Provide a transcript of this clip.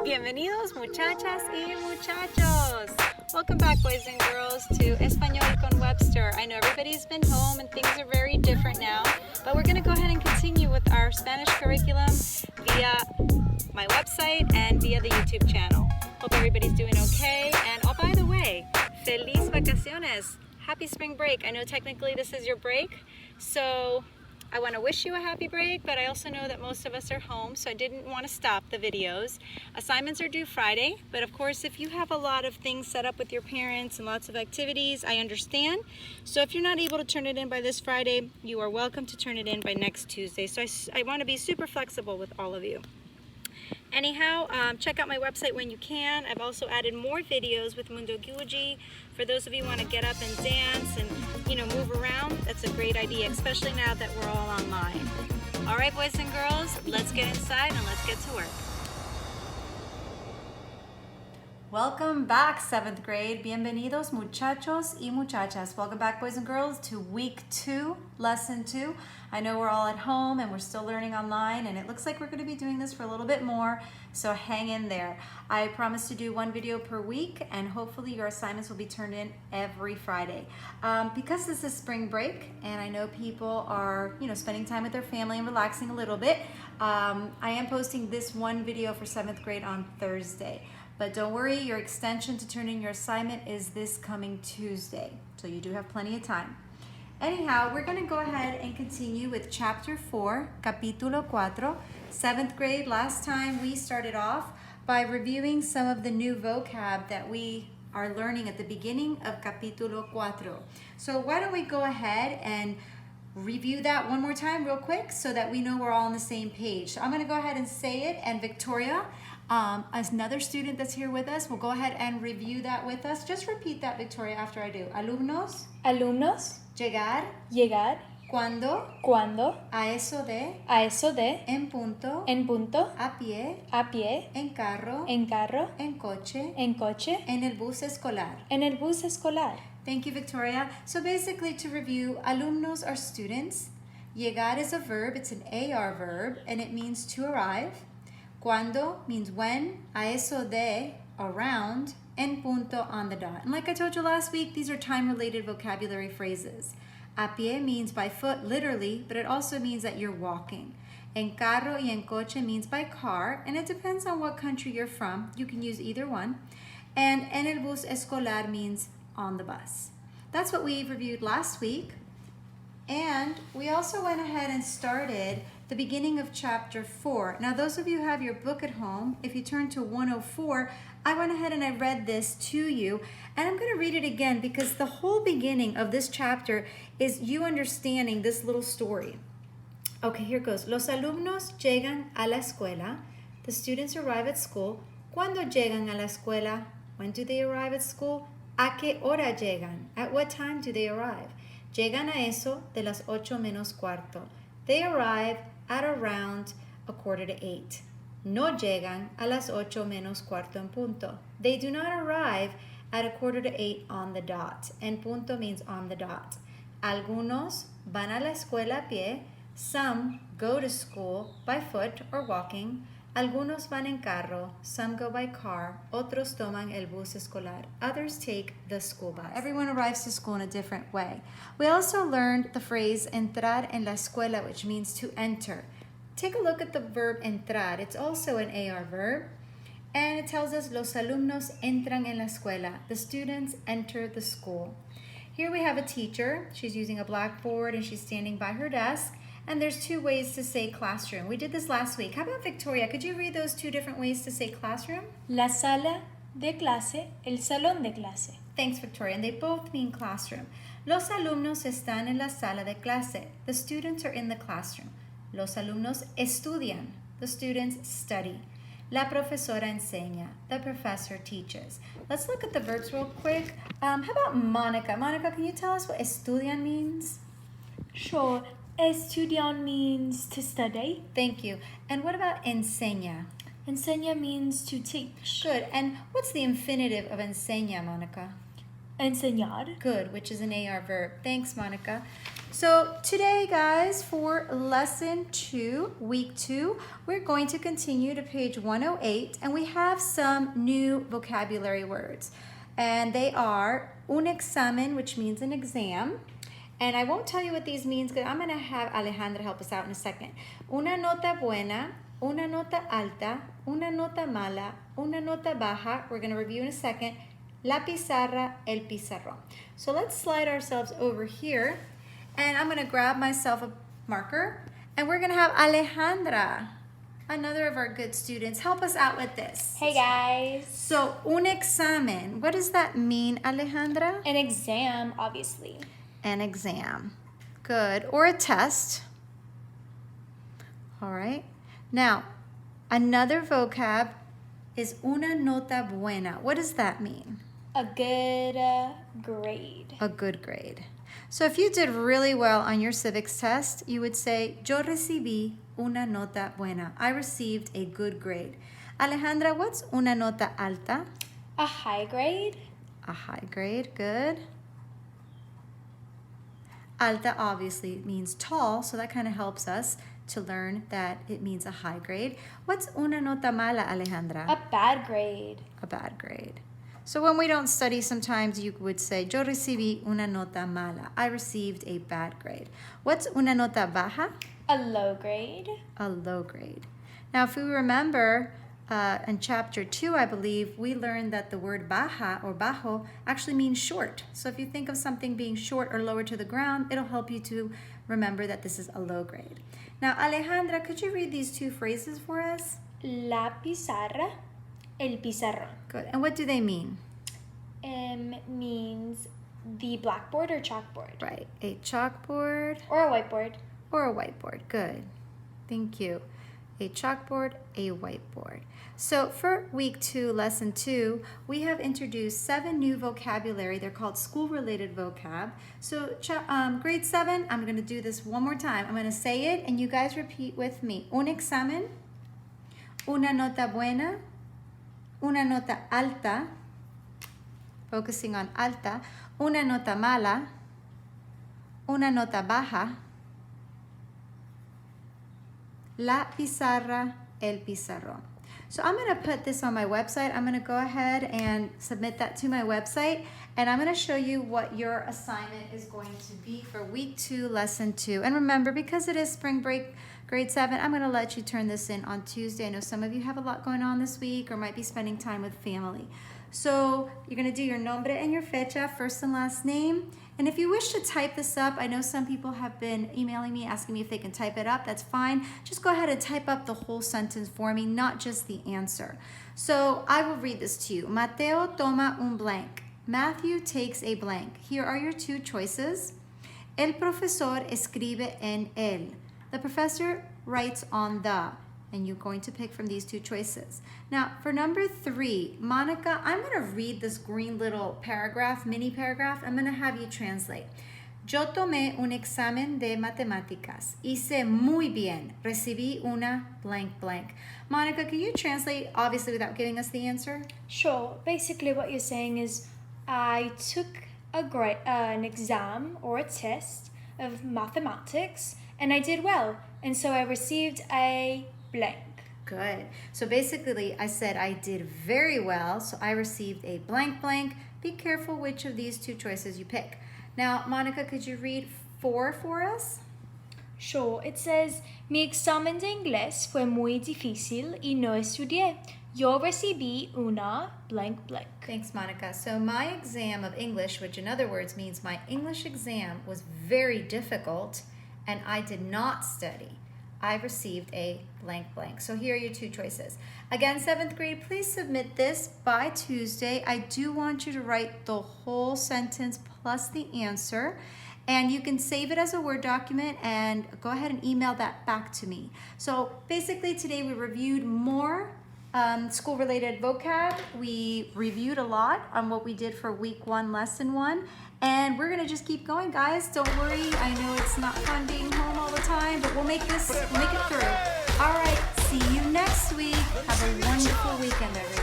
Bienvenidos muchachas y muchachos. Welcome back, boys and girls, to Español con Webster. I know everybody's been home and things are very different now, but we're going to go ahead and continue with our Spanish curriculum via my website and via the YouTube channel. Hope everybody's doing okay. And oh, by the way, feliz vacaciones. Happy spring break. I know technically this is your break, so I want to wish you a happy break, but I also know that most of us are home, so I didn't want to stop the videos. Assignments are due Friday, but of course if you have a lot of things set up with your parents and lots of activities, I understand. So if you're not able to turn it in by this Friday, you are welcome to turn it in by next Tuesday. So I want to be super flexible with all of you. Anyhow, check out my website when you can. I've also added more videos with Mundo Guji. For those of you who want to get up and dance and, move around, that's a great idea, especially now that we're all online. All right, boys and girls, let's get inside and let's get to work. Welcome back, 7th grade. Bienvenidos, muchachos y muchachas. Welcome back, boys and girls, to week 2, lesson 2. I know we're all at home and we're still learning online, and it looks like we're going to be doing this for a little bit more, so hang in there. I promise to do one video per week, and hopefully your assignments will be turned in every Friday. Because this is spring break, and I know people are, spending time with their family and relaxing a little bit, I am posting this one video for 7th grade on Thursday. But don't worry, your extension to turn in your assignment is this coming Tuesday, so you do have plenty of time. Anyhow, we're going to go ahead and continue with Chapter 4, Capítulo 4, 7th grade. Last time we started off by reviewing some of the new vocab that we are learning at the beginning of Capítulo 4. So why don't we go ahead and review that one more time real quick so that we know we're all on the same page. So I'm going to go ahead and say it, and Victoria, as another student that's here with us, will go ahead and review that with us. Just repeat that, Victoria, after I do. Alumnos. Alumnos. Llegar. Llegar. Cuando. Cuando. A eso de. A eso de. En punto. En punto. A pie. A pie. En carro. En carro. En coche. En coche. En el bus escolar. En el bus escolar. Thank you, Victoria. So basically, to review, alumnos are students. Llegar is a verb. It's an AR verb, and it means to arrive. Cuando means when. A eso de, around. En punto, on the dot. And like I told you last week, these are time-related vocabulary phrases. A pie means by foot, literally, but it also means that you're walking. En carro y en coche means by car, and it depends on what country you're from. You can use either one. And en el bus escolar means on the bus. That's what we reviewed last week. And we also went ahead and started the beginning of Chapter 4. Now, those of you who have your book at home, if you turn to 104, I went ahead and I read this to you, and I'm going to read it again because the whole beginning of this chapter is you understanding this little story. Okay, here goes. Los alumnos llegan a la escuela. The students arrive at school. ¿Cuándo llegan a la escuela? When do they arrive at school? ¿A qué hora llegan? At what time do they arrive? Llegan a eso de las 8 menos cuarto. They arrive at around 7:45. No llegan a las 8 menos cuarto en punto. They do not arrive at 7:45 on the dot. En punto means on the dot. Algunos van a la escuela a pie. Some go to school by foot or walking. Algunos van en carro. Some go by car. Otros toman el bus escolar. Others take the school bus. Everyone arrives to school in a different way. We also learned the phrase entrar en la escuela, which means to enter. Take a look at the verb entrar. It's also an AR verb. And it tells us los alumnos entran en la escuela. The students enter the school. Here we have a teacher. She's using a blackboard and she's standing by her desk. And there's 2 ways to say classroom. We did this last week. How about Victoria? Could you read those 2 different ways to say classroom? La sala de clase. El salón de clase. Thanks, Victoria. And they both mean classroom. Los alumnos están en la sala de clase. The students are in the classroom. Los alumnos estudian. The students study. La profesora enseña. The professor teaches. Let's look at the verbs real quick. How about Monica? Monica, can you tell us what estudian means? Sure. Estudiar means to study. Thank you. And what about enseña? Enseña means to teach. Good. And what's the infinitive of enseña, Monica? Enseñar. Good, which is an AR verb. Thanks, Monica. So today, guys, for lesson 2, week 2, we're going to continue to page 108, and we have some new vocabulary words. And they are un examen, which means an exam. And I won't tell you what these means because I'm going to have Alejandra help us out in a second. Una nota buena, una nota alta, una nota mala, una nota baja. We're going to review in a second. La pizarra, el pizarrón. So let's slide ourselves over here. And I'm going to grab myself a marker. And we're going to have Alejandra, another of our good students, help us out with this. Hey guys. So, un examen. What does that mean, Alejandra? An exam, obviously. An exam. Good. Or a test. All right. Now, another vocab is una nota buena. What does that mean? A good grade. A good grade. So if you did really well on your civics test, you would say, yo recibí una nota buena. I received a good grade. Alejandra, what's una nota alta? A high grade. A high grade. Good. Alta obviously means tall, so that kind of helps us to learn that it means a high grade. What's una nota mala, Alejandra? A bad grade. A bad grade. So when we don't study, sometimes you would say, yo recibí una nota mala. I received a bad grade. What's una nota baja? A low grade. A low grade. Now, if we remember, in chapter 2, I believe, we learned that the word baja or bajo actually means short. So if you think of something being short or lower to the ground, it'll help you to remember that this is a low grade. Now, Alejandra, could you read these two phrases for us? La pizarra, el pizarrón. Good. And what do they mean? Means the blackboard or chalkboard. Right. A chalkboard. Or a whiteboard. Or a whiteboard. Good. Thank you. A chalkboard, a whiteboard. So for week 2, lesson 2, we have introduced 7 new vocabulary. They're called school-related vocab. So grade 7, I'm going to do this one more time. I'm going to say it and you guys repeat with me. Un examen, una nota buena, una nota alta, focusing on alta, una nota mala, una nota baja, la pizarra, el pizarrón. So I'm going to put this on my website. I'm going to go ahead and submit that to my website. And I'm going to show you what your assignment is going to be for week 2, lesson 2. And remember, because it is spring break, grade 7, I'm going to let you turn this in on Tuesday. I know some of you have a lot going on this week or might be spending time with family. So you're going to do your nombre and your fecha, first and last name. And if you wish to type this up, I know some people have been emailing me, asking me if they can type it up. That's fine. Just go ahead and type up the whole sentence for me, not just the answer. So I will read this to you. Mateo toma un blank. Matthew takes a blank. Here are your 2 choices. El profesor escribe en él. The professor writes on the. And you're going to pick from these 2 choices. Now, for number 3, Monica, I'm going to read this green little paragraph, mini paragraph. I'm going to have you translate. Yo tomé un examen de matemáticas. Hice muy bien. Recibí una blank blank. Monica, can you translate, obviously without giving us the answer? Sure. Basically what you're saying is I took an exam or a test of mathematics and I did well. And so I received a blank. Good. So basically, I said I did very well, so I received a blank blank. Be careful which of these 2 choices you pick. Now, Monica, could you read 4 for us? Sure. It says, mi examen de inglés fue muy difícil y no estudié. Yo recibí una blank blank. Thanks, Monica. So my exam of English, which in other words means my English exam was very difficult and I did not study. I received a blank blank. So here are your 2 choices. Again, 7th grade, please submit this by Tuesday. I do want you to write the whole sentence plus the answer. And you can save it as a Word document and go ahead and email that back to me. So basically today we reviewed more school-related vocab. We reviewed a lot on what we did for week 1, lesson 1. And we're gonna just keep going, guys. Don't worry, I know it's not fun being home all the time, but we'll make it through. All right, see you next week. Have a wonderful weekend, everyone.